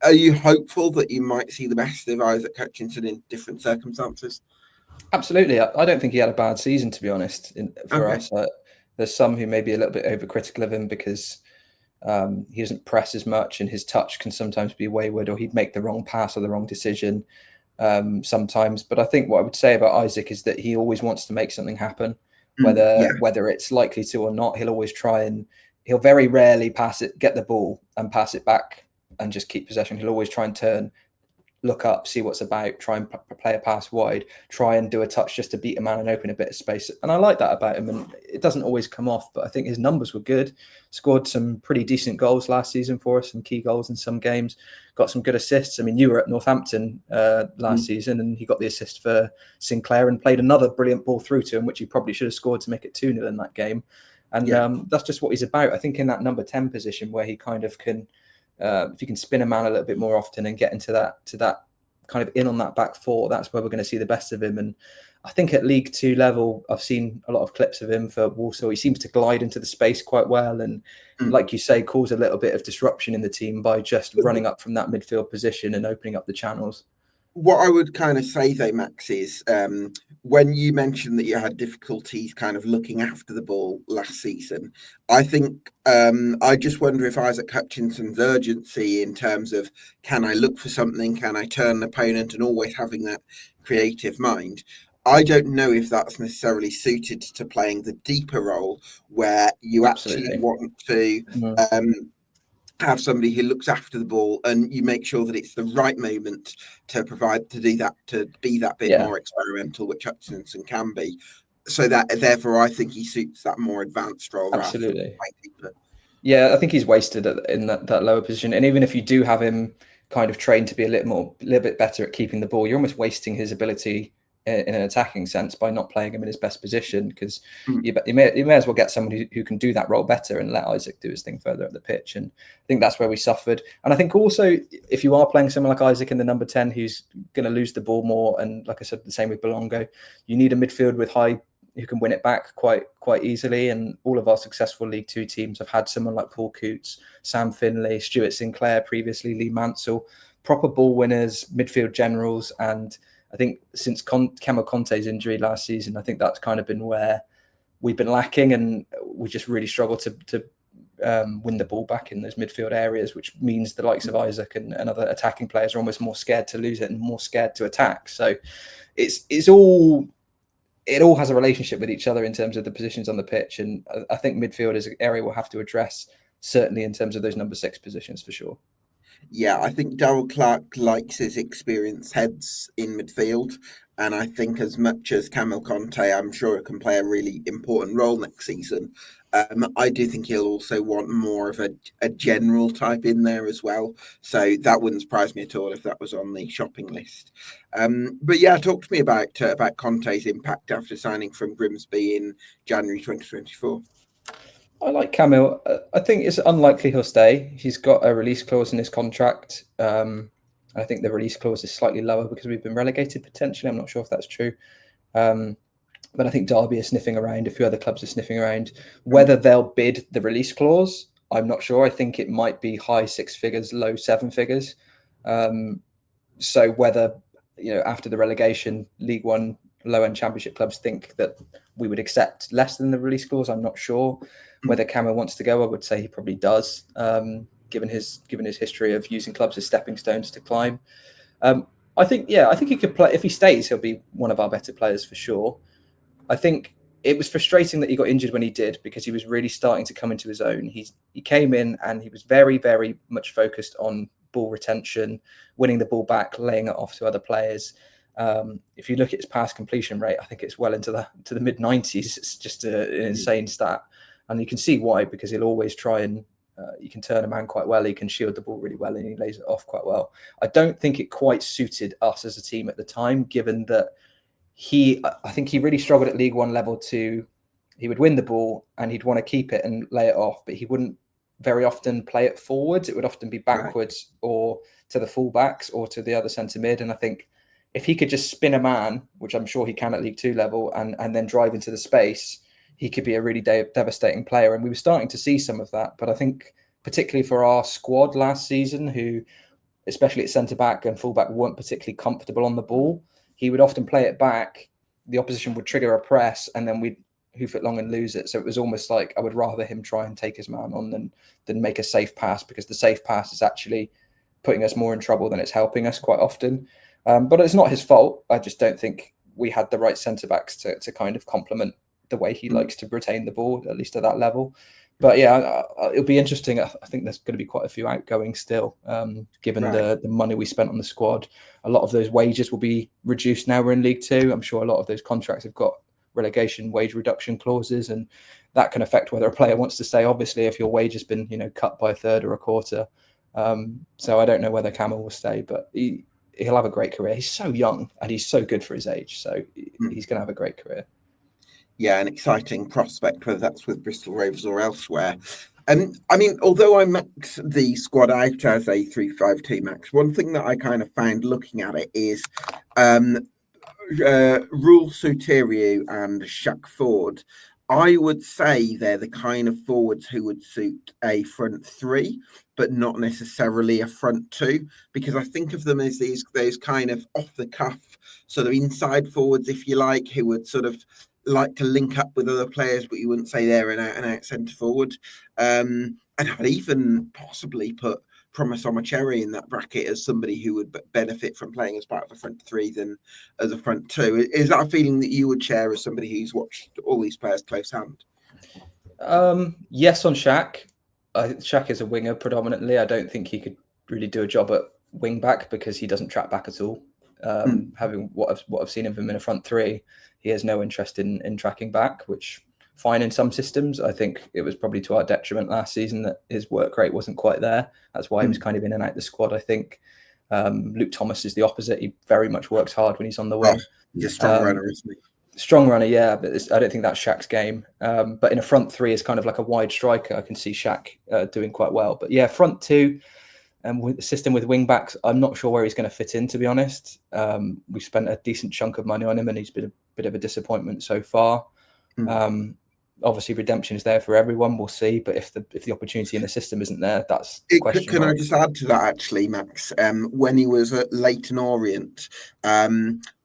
Are you hopeful that you might see the best of Isaac Hutchinson in different circumstances? Absolutely. I don't think he had a bad season, to be honest, for us. There's some who may be a little bit overcritical of him because he doesn't press as much, and his touch can sometimes be wayward, or he'd make the wrong pass or the wrong decision sometimes. But I think what I would say about Isaac is that he always wants to make something happen, whether it's likely to or not. He'll always try, and he'll very rarely get the ball and pass it back and just keep possession. He'll always try and turn look up, see what's about, try and play a pass wide, try and do a touch just to beat a man and open a bit of space. And I like that about him. And it doesn't always come off, but I think his numbers were good. Scored some pretty decent goals last season for us, some key goals in some games, got some good assists. I mean, you were at Northampton last season, and he got the assist for Sinclair and played another brilliant ball through to him, which he probably should have scored to make it 2-0 in that game. And that's just what he's about. I think in that number 10 position where he kind of can, if you can spin a man a little bit more often and get into that kind of in on that back four, that's where we're going to see the best of him. And I think at League Two level, I've seen a lot of clips of him for Walsall. He seems to glide into the space quite well, and like you say, cause a little bit of disruption in the team by just running up from that midfield position and opening up the channels. What I would kind of say though, Max, is when you mentioned that you had difficulties kind of looking after the ball last season, I think I just wonder if Isaac Hutchinson's urgency in terms of, can I look for something, can I turn an opponent, and always having that creative mind, I don't know if that's necessarily suited to playing the deeper role where you actually want to have somebody who looks after the ball, and you make sure that it's the right moment to do that, to be that bit more experimental, which Hutchinson can be. So that therefore, I think he suits that more advanced role. Absolutely. Yeah, I think he's wasted in that lower position. And even if you do have him kind of trained to be a little bit better at keeping the ball, you're almost wasting his ability in an attacking sense by not playing him in his best position, because you may as well get somebody who can do that role better and let Isaac do his thing further up the pitch. And I think that's where we suffered. And I think also, if you are playing someone like Isaac in the number 10 who's going to lose the ball more, and like I said, the same with Belongo, you need a midfield with who can win it back quite easily. And all of our successful League Two teams have had someone like Paul Coots, Sam Finlay, Stuart Sinclair, previously Lee Mansell, proper ball winners, midfield generals. And I think since Kamel Conte's injury last season, I think that's kind of been where we've been lacking, and we just really struggle to win the ball back in those midfield areas, which means the likes of Isaac and other attacking players are almost more scared to lose it and more scared to attack. So it all has a relationship with each other in terms of the positions on the pitch, and I think midfield is an area we'll have to address, certainly in terms of those number 6 positions for sure. Yeah, I think Darrell Clarke likes his experienced heads in midfield. And I think as much as Kamel Conte, I'm sure, can play a really important role next season, I do think he'll also want more of a general type in there as well. So that wouldn't surprise me at all if that was on the shopping list. But yeah, talk to me about Conte's impact after signing from Grimsby in January 2024. I like Kamel. I think it's unlikely he'll stay. He's got a release clause in his contract. I think the release clause is slightly lower because we've been relegated potentially. I'm not sure if that's true. But I think Derby are sniffing around. A few other clubs are sniffing around. Whether they'll bid the release clause, I'm not sure. I think it might be high 6 figures, low 7 figures. So whether, after the relegation, League One low-end Championship clubs think that we would accept less than the release clause, I'm not sure. Whether Kamel wants to go, I would say he probably does, given his history of using clubs as stepping stones to climb. I think he could play. If he stays, he'll be one of our better players for sure. I think it was frustrating that he got injured when he did, because he was really starting to come into his own. He came in and he was very, very much focused on ball retention, winning the ball back, laying it off to other players. If you look at his pass completion rate, I think it's well into the mid 90s. It's just an insane stat. And you can see why, because he'll always try and you can turn a man quite well. He can shield the ball really well, and he lays it off quite well. I don't think it quite suited us as a team at the time, given that I think he really struggled at League One level he would win the ball and he'd want to keep it and lay it off, but he wouldn't very often play it forwards. It would often be backwards or to the fullbacks or to the other centre mid. And I think if he could just spin a man, which I'm sure he can at League Two level, and then drive into the space, he could be a really devastating player. And we were starting to see some of that. But I think particularly for our squad last season, who, especially at centre-back and full-back, weren't particularly comfortable on the ball, he would often play it back. The opposition would trigger a press, and then we'd hoof it long and lose it. So it was almost like I would rather him try and take his man on than make a safe pass, because the safe pass is actually putting us more in trouble than it's helping us quite often. But it's not his fault. I just don't think we had the right centre-backs to kind of complement the way he likes to retain the ball, at least at that level. But yeah, it'll be interesting. I think there's going to be quite a few outgoing still, given the money we spent on the squad. A lot of those wages will be reduced now we're in League Two. I'm sure a lot of those contracts have got relegation wage reduction clauses, and that can affect whether a player wants to stay. Obviously, if your wage has been cut by a third or a quarter. So I don't know whether Camel will stay, but he'll have a great career. He's so young and he's so good for his age, so he's going to have a great career. Yeah, an exciting prospect, whether that's with Bristol Rovers or elsewhere. I mean, although I maxed the squad out as a 3-5-2 max, one thing that I kind of found looking at it is Rule Soteriou and Shaq Ford. I would say they're the kind of forwards who would suit a front three, but not necessarily a front two, because I think of them as those kind of off the cuff, sort of inside forwards, if you like, who would sort of like to link up with other players, but you wouldn't say they're an out centre forward. And I'd even possibly put Promise Cherry in that bracket as somebody who would benefit from playing as part of a front three than as a front two. Is that a feeling that you would share as somebody who's watched all these players close hand? Yes, on Shaq. Shaq is a winger predominantly. I don't think he could really do a job at wing back because he doesn't track back at all. Having what I've seen of him in a front three, he has no interest in tracking back, which fine in some systems. I think it was probably to our detriment last season that his work rate wasn't quite there. That's why he was kind of in and out the squad, I think. Luke Thomas is the opposite. He very much works hard when he's on the wing. He's a strong runner, isn't he? Strong runner, yeah, but I don't think that's Shaq's game. But in a front three is kind of like a wide striker. I can see Shaq doing quite well. But yeah, front two, and with the system with wing backs, I'm not sure where he's going to fit in, to be honest. We've spent a decent chunk of money on him, and he's been a bit of a disappointment so far. Obviously, redemption is there for everyone. We'll see, but if the opportunity in the system isn't there, that's the question. Can I just add to that, actually, Max? When he was at Leyton Orient,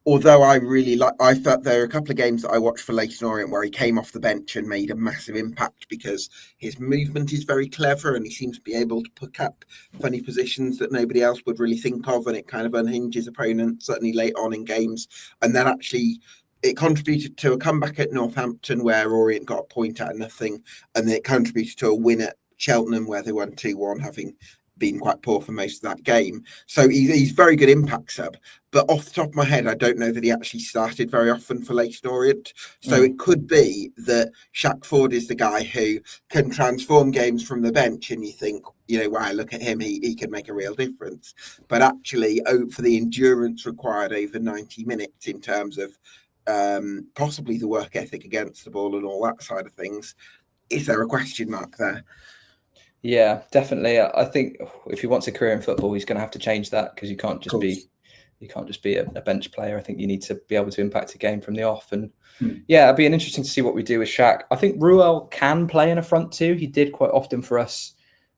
although I felt there are a couple of games that I watched for Leyton Orient where he came off the bench and made a massive impact because his movement is very clever and he seems to be able to pick up funny positions that nobody else would really think of, and it kind of unhinges opponents, certainly late on in games. And then actually it contributed to a comeback at Northampton where Orient got a point out of nothing, and then it contributed to a win at Cheltenham where they won 2-1, having been quite poor for most of that game. So he's very good impact sub. But off the top of my head, I don't know that he actually started very often for Leyton Orient. So it could be that Shaq Ford is the guy who can transform games from the bench, and you think, wow, look at him, he can make a real difference. But actually, for the endurance required over 90 minutes in terms of possibly the work ethic against the ball and all that side of things, is there a question mark there? Yeah, definitely. I think if he wants a career in football, he's going to have to change that, because you can't just be a bench player. I think you need to be able to impact a game from the off. And yeah, it'd be interesting to see what we do with Shaq. I think Ruel can play in a front two. He did quite often for us.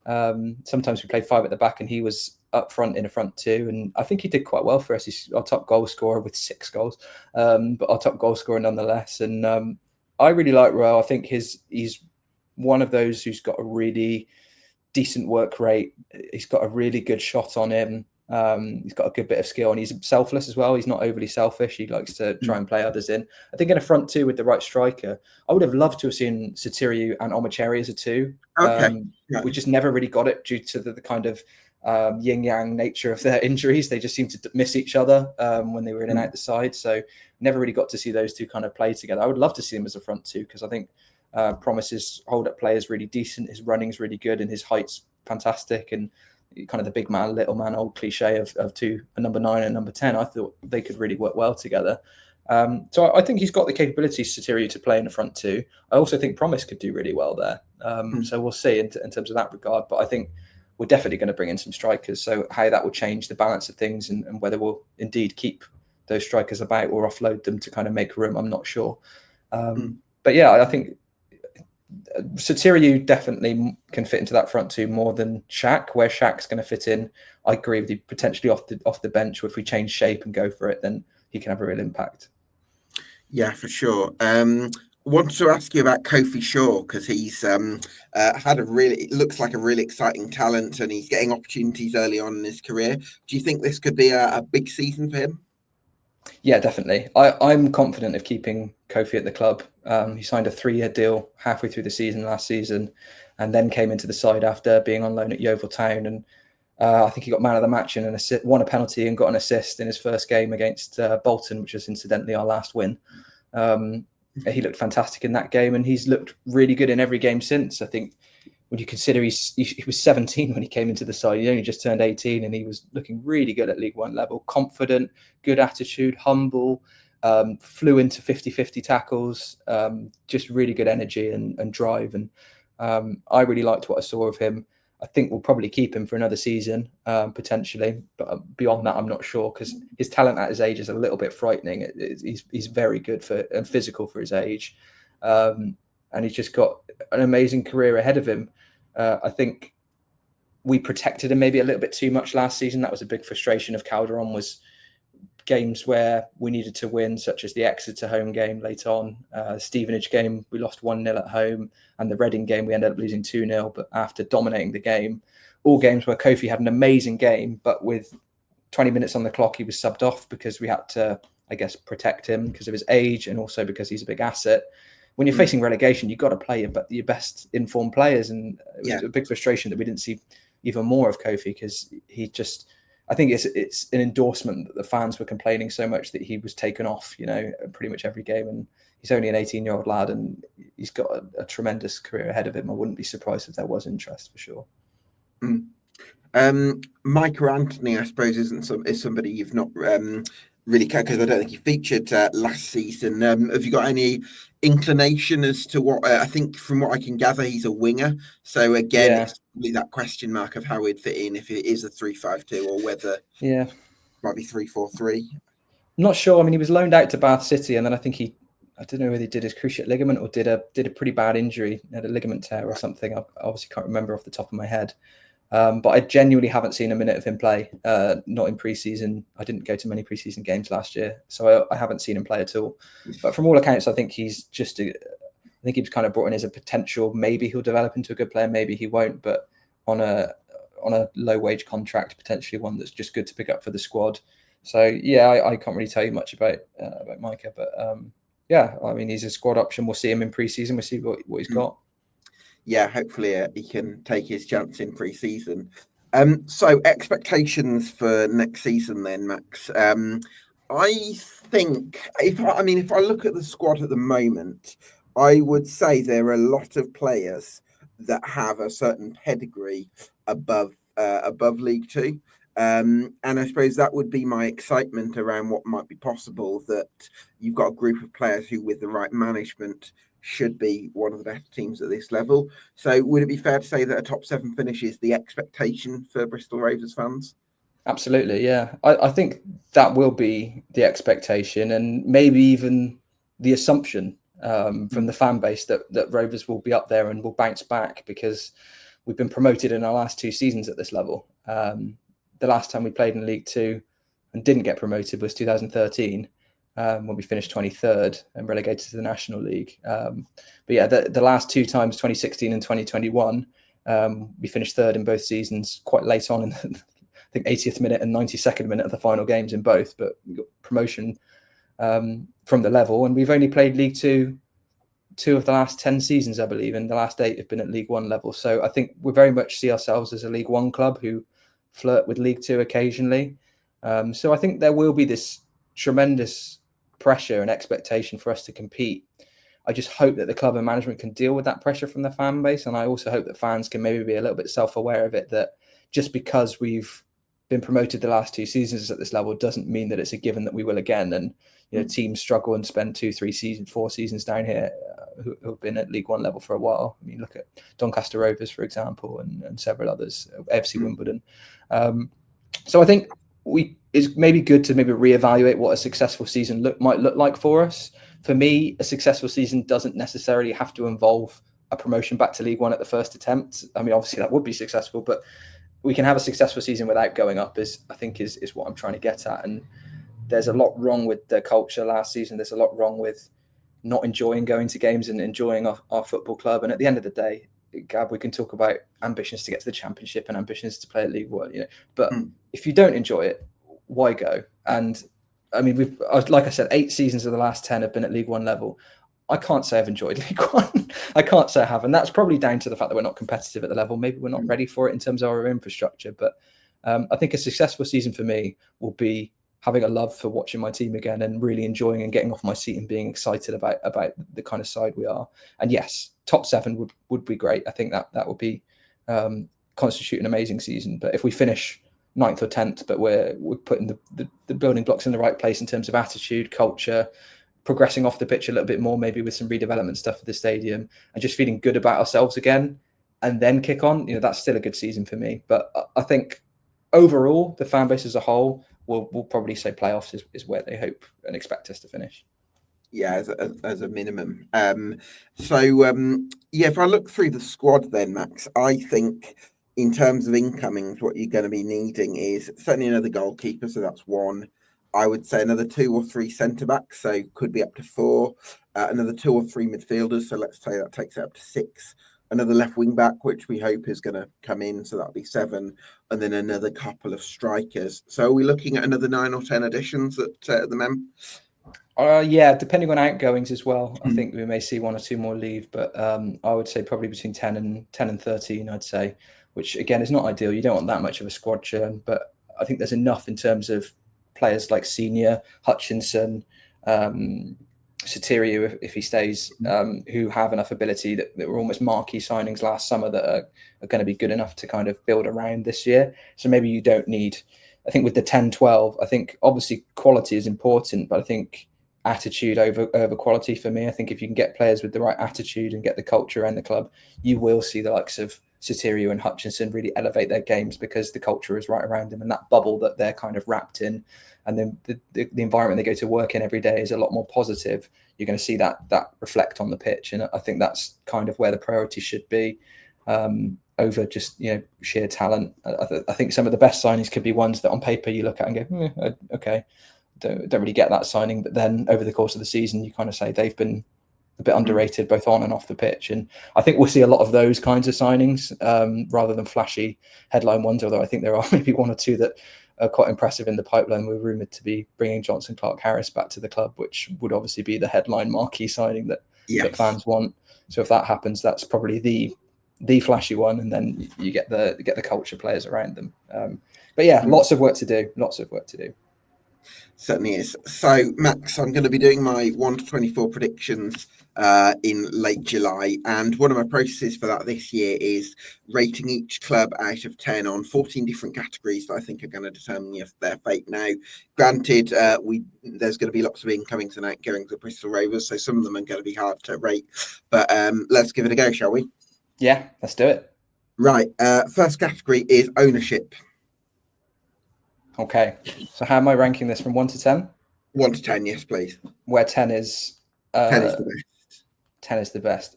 Sometimes we played 5 at the back and he was up front in a front two, and I think he did quite well for us. He's our top goal scorer with 6 goals, but our top goal scorer nonetheless. And I really like Ruel. I think he's one of those who's got a really decent work rate. He's got a really good shot on him. He's got a good bit of skill, and he's selfless as well. He's not overly selfish. He likes to try and play others in. I think in a front two with the right striker, I would have loved to have seen Soteriou and Cherry as a two. We just never really got it due to the kind of yin-yang nature of their injuries. They just seemed to miss each other when they were in and out the side. So never really got to see those two kind of play together. I would love to see them as a front two, because I think Promise's hold-up play is really decent. His running's really good, and his height's fantastic. And kind of the big man, little man, old cliche of a number 9 and number 10. I thought they could really work well together. So I think he's got the capabilities, Soteriou, to play in the front two. I also think Promise could do really well there. So we'll see in terms of that regard. But I think we're definitely going to bring in some strikers. So how that will change the balance of things, and whether we'll indeed keep those strikers about or offload them to kind of make room, I'm not sure. But yeah, I think Soteriou definitely can fit into that front two more than Shaq. Where Shaq's going to fit in, I agree with you, potentially off the bench. If we change shape and go for it, then he can have a real impact. Yeah, for sure. Wanted to ask you about Kofi Shaw, because he's had it looks like a really exciting talent, and he's getting opportunities early on in his career. Do you think this could be a big season for him? Yeah, definitely. I'm confident of keeping Kofi at the club. He signed a 3-year deal halfway through the season last season. and then came into the side after being on loan at Yeovil Town. And I think he got man of the match and won a penalty and got an assist in his first game against Bolton, which was incidentally our last win. He looked fantastic in that game, and he's looked really good in every game since. I think when you consider he was 17 when he came into the side, he only just turned 18, and he was looking really good at League One level, confident, good attitude, humble, flew into 50-50 tackles, just really good energy and drive. And I really liked what I saw of him. I think we'll probably keep him for another season, potentially. But beyond that, I'm not sure, because his talent at his age is a little bit frightening. He's very good and physical for his age. And he's just got an amazing career ahead of him. I think we protected him maybe a little bit too much last season. That was a big frustration of Calderon, was games where we needed to win, such as the Exeter home game late on, Stevenage game, we lost 1-0 at home, and the Reading game, we ended up losing 2-0, but after dominating the game. All games where Kofi had an amazing game, but with 20 minutes on the clock, he was subbed off because we had to, I guess, protect him because of his age and also because he's a big asset. When you're facing relegation, you've got to play your best informed players. And it was a big frustration that we didn't see even more of Kofi, because he just, I think it's an endorsement that the fans were complaining so much that he was taken off, pretty much every game. And he's only an 18-year-old lad, and he's got a tremendous career ahead of him. I wouldn't be surprised if there was interest, for sure. Micah Anthony, I suppose, is somebody you've not really, because I don't think he featured last season. Have you got any inclination as to what? I think from what I can gather, he's a winger. So again, it's really that question mark of how he'd fit in, if it is a 3-5-2 or whether it might be 3-4-3. Not sure. I mean, he was loaned out to Bath City, and then I think I don't know whether he did his cruciate ligament or did a pretty bad injury, had a ligament tear or something. I obviously can't remember off the top of my head. But I genuinely haven't seen a minute of him play, not in pre-season. I didn't go to many pre-season games last year, so I haven't seen him play at all. But from all accounts, I think he's just I think he was kind of brought in as a potential. Maybe he'll develop into a good player, maybe he won't. But on a low-wage contract, potentially one that's just good to pick up for the squad. So I can't really tell you much about Micah, but I mean, he's a squad option. We'll see him in pre-season. We'll see what he's got. Yeah, hopefully he can take his chance in pre-season. So expectations for next season then, Max. I think if I look at the squad at the moment, I would say there are a lot of players that have a certain pedigree above League Two. And I suppose that would be my excitement around what might be possible, that you've got a group of players who, with the right management, should be one of the better teams at this level. So would it be fair to say that a top 7 finish is the expectation for Bristol Rovers fans? Absolutely, yeah. I think that will be the expectation, and maybe even the assumption from the fan base that Rovers will be up there and will bounce back, because we've been promoted in our last 2 seasons at this level. The last time we played in League Two and didn't get promoted was 2013. When we finished 23rd and relegated to the National League. The last 2 times, 2016 and 2021, we finished 3rd in both seasons, quite late on in the, I think 80th minute and 92nd minute of the final games in both, but we got promotion from the level. And we've only played League Two of the last 10 seasons, I believe, and the last 8 have been at League One level. So I think we very much see ourselves as a League One club who flirt with League Two occasionally. So I think there will be this tremendous pressure and expectation for us to compete. I just hope that the club and management can deal with that pressure from the fan base, and I also hope that fans can maybe be a little bit self-aware of it, that just because we've been promoted the last 2 seasons at this level doesn't mean that it's a given that we will again. And teams struggle and spend 2, 3 seasons, 4 seasons down here who have been at League One level for a while. I mean, look at Doncaster Rovers, for example, and several others, FC Wimbledon. So I think it's maybe good to maybe reevaluate what a successful season might look like for us. For me, a successful season doesn't necessarily have to involve a promotion back to League One at the first attempt. I mean, obviously that would be successful, but we can have a successful season without going up, is what I'm trying to get at. And there's a lot wrong with the culture last season. There's a lot wrong with not enjoying going to games and enjoying our football club. And at the end of the day, Gab, we can talk about ambitions to get to the Championship and ambitions to play at League One, but if you don't enjoy it, why go? And I mean, like I said, 8 seasons of the last 10 have been at League One level. I can't say I've enjoyed League One. I can't say I have. And that's probably down to the fact that we're not competitive at the level. Maybe we're not ready for it in terms of our infrastructure. But I think a successful season for me will be having a love for watching my team again and really enjoying and getting off my seat and being excited about the kind of side we are. And yes, top 7 would be great. I think that would be constitute an amazing season. But if we finish 9th or 10th, but we're putting the building blocks in the right place in terms of attitude, culture, progressing off the pitch a little bit more, maybe with some redevelopment stuff for the stadium, and just feeling good about ourselves again, and then kick on, that's still a good season for me. But I think overall, the fan base as a whole will probably say playoffs is where they hope and expect us to finish. Yeah, as a minimum. If I look through the squad then, Max, I think in terms of incomings, what you're going to be needing is certainly another goalkeeper, so that's 1. I would say another 2 or 3 centre-backs, so could be up to 4. Another 2 or 3 midfielders, so let's say that takes it up to 6. Another left wing-back, which we hope is going to come in, so that'll be 7. And then another couple of strikers. So are we looking at another 9 or 10 additions at the Mem? Yeah, depending on outgoings as well. I think we may see 1 or 2 more leave, but I would say probably between 10 and 13, I'd say, which again is not ideal. You don't want that much of a squad churn, but I think there's enough in terms of players like Senior, Hutchinson, Sotirio, if he stays, who have enough ability that were almost marquee signings last summer that are going to be good enough to kind of build around this year. So maybe you don't need, I think with the 10-12, I think obviously quality is important, but I think attitude over quality for me. I think if you can get players with the right attitude and get the culture around the club, you will see the likes of Sotirio and Hutchinson really elevate their games because the culture is right around them and that bubble that they're kind of wrapped in, and then the environment they go to work in every day is a lot more positive. You're going to see that reflect on the pitch, and I think that's kind of where the priority should be, over just sheer talent. I think some of the best signings could be ones that on paper you look at and go, okay, don't really get that signing, but then over the course of the season you kind of say they've been a bit underrated both on and off the pitch. And I think we'll see a lot of those kinds of signings rather than flashy headline ones, although I think there are maybe 1 or 2 that are quite impressive in the pipeline. We're rumoured to be bringing Johnson Clark-Harris back to the club, which would obviously be the headline marquee signing that fans want. So if that happens, that's probably the flashy one, and then you get the culture players around them. But yeah, lots of work to do. Certainly is. So, Max, I'm going to be doing my 1 to 24 predictions in late July. And one of my processes for that this year is rating each club out of 10 on 14 different categories that I think are going to determine their fate. Now, granted, there's going to be lots of incomings and outgoings at Bristol Rovers, so some of them are going to be hard to rate. But let's give it a go, shall we? Yeah, let's do it. Right. First category is ownership. Okay, so how am I ranking this from 1 to 10? 1 to 10, yes, please. Where 10 is 10 is the best. 10 is the best.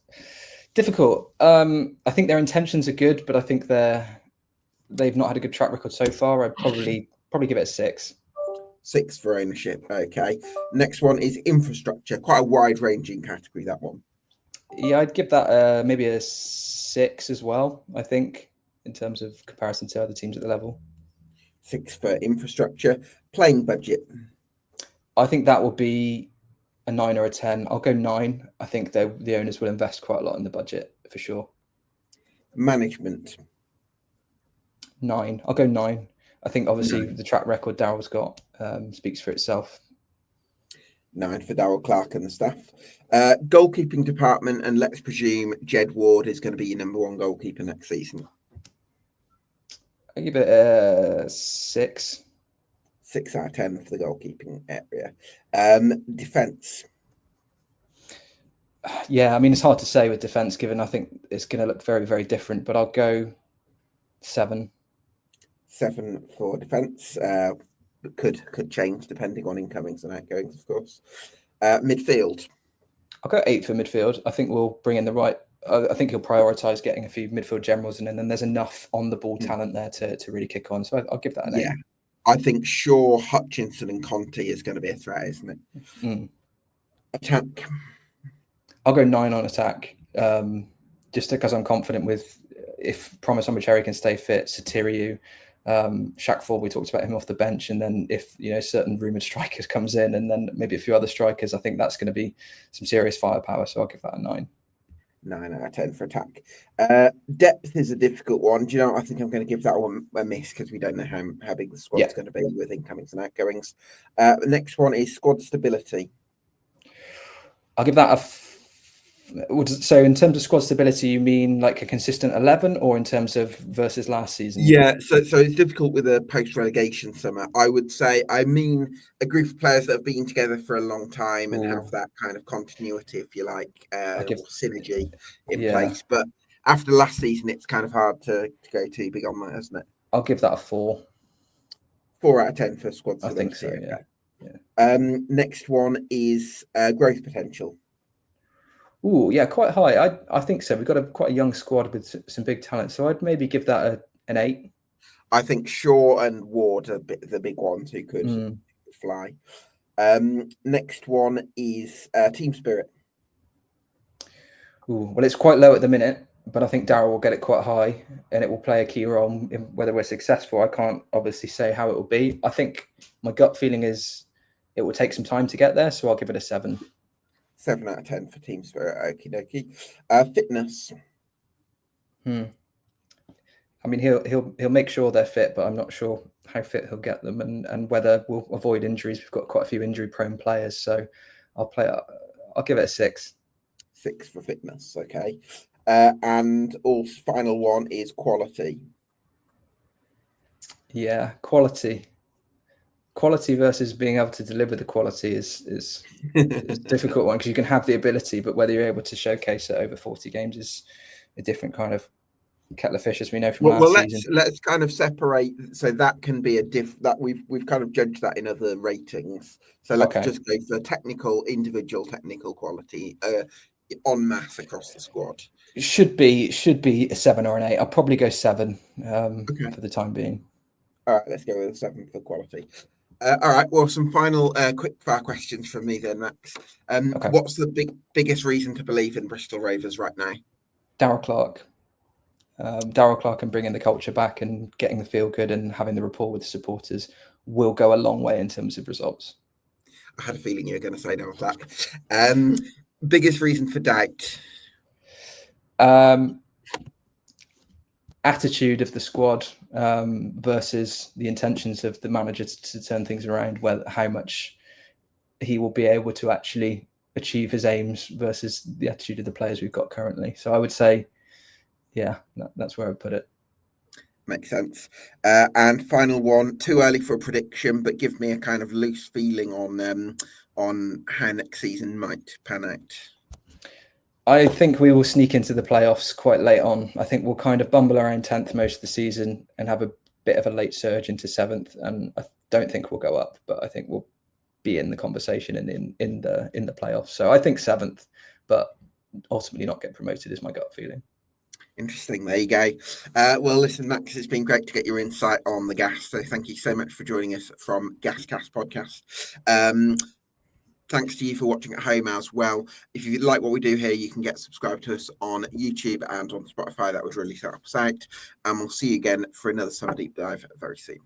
Difficult. I think their intentions are good, but I think they've not had a good track record so far. I'd probably give it a 6. 6 for ownership. Okay. Next one is infrastructure. Quite a wide-ranging category, that one. Yeah, I'd give that maybe a 6 as well, I think, in terms of comparison to other teams at the level. 6 for infrastructure. Playing budget. I think that will be a 9 or a 10. I'll go 9. I think the owners will invest quite a lot in the budget for sure. Management. 9. I'll go 9. I think obviously the track record Darrell's got speaks for itself. 9 for Darrell Clarke and the staff. Goalkeeping department, and let's presume Jed Ward is going to be your number 1 goalkeeper next season. I give it a 6. 6 out of 10 for the goalkeeping area. Defence. Yeah, I mean, it's hard to say with defence, given I think it's going to look very, very different, but I'll go 7. 7 for defence. Could change depending on incomings and outgoings, of course. Midfield. I'll go 8 for midfield. I think we'll bring in the right. I think he'll prioritise getting a few midfield generals, and then there's enough on the ball talent there to really kick on. So I'll give that an 8. I think Shaw, Hutchinson, and Conte is going to be a threat, isn't it? Attack. I'll go 9 on attack, just because I'm confident with if Promise Cherry can stay fit, Sotirio, Shaq Ford, we talked about him off the bench, and then if certain rumoured strikers comes in, and then maybe a few other strikers, I think that's going to be some serious firepower. So I'll give that a 9. 9 out of 10 for attack. Depth is a difficult one. Do you know what? I think I'm going to give that one a miss because we don't know how big the squad's going to be with incomings and outgoings. The next one is squad stability. I'll give that so in terms of squad stability, you mean like a consistent 11, or in terms of versus last season? Yeah, so it's difficult with a post-relegation summer. I would say, I mean, a group of players that have been together for a long time and have that kind of continuity, if you like, or synergy in place. But after last season, it's kind of hard to go too big on that, isn't it? I'll give that a 4. 4 out of 10 for squad stability. I think so, yeah. Next one is growth potential. Oh, yeah, quite high. I think so. We've got quite a young squad with some big talent, so I'd maybe give that an 8. I think Shaw and Ward are the big ones who could fly. Next one is team spirit. Ooh, well, it's quite low at the minute, but I think Darrell will get it quite high, and it will play a key role in whether we're successful. I can't obviously say how it will be. I think my gut feeling is it will take some time to get there, so I'll give it a 7. 7 out of 10 for team spirit. Okie dokie. Fitness. I mean, he'll make sure they're fit, but I'm not sure how fit he'll get them, and whether we'll avoid injuries. We've got quite a few injury-prone players, so I'll give it a 6. 6 for fitness. Okay. And also final one is quality. Yeah, quality versus being able to deliver the quality is a difficult one, because you can have the ability, but whether you're able to showcase it over 40 games is a different kind of kettle of fish, as we know from last season. Let's kind of separate. So that can be that we've kind of judged that in other ratings. So let's just go for individual technical quality en masse across the squad. It should be a 7 or an 8. I'll probably go 7 for the time being. All right, let's go with a 7 for quality. All right, well, some final quick fire questions from me then, Max. What's the biggest reason to believe in Bristol Rovers right now? Darrell Clarke. Darrell Clarke and bringing the culture back and getting the feel good and having the rapport with the supporters will go a long way in terms of results. I had a feeling you were going to say Darrell Clarke. Biggest reason for doubt? Attitude of the squad versus the intentions of the manager to turn things around, how much he will be able to actually achieve his aims versus the attitude of the players we've got currently. So I would say, yeah, that's where I would put it. Makes sense. And final one, too early for a prediction, but give me a kind of loose feeling on how next season might pan out. I think we will sneak into the playoffs quite late on. I think we'll kind of bumble around 10th most of the season and have a bit of a late surge into 7th. And I don't think we'll go up, but I think we'll be in the conversation and in the playoffs. So I think 7th, but ultimately not get promoted is my gut feeling. Interesting. There you go. Well, listen, Max, it's been great to get your insight on the Gas. So thank you so much for joining us from GasCast podcast. Thanks to you for watching at home as well. If you like what we do here, you can get subscribed to us on YouTube and on Spotify. That would really help us out. And we'll see you again for another Summer Deep Dive very soon.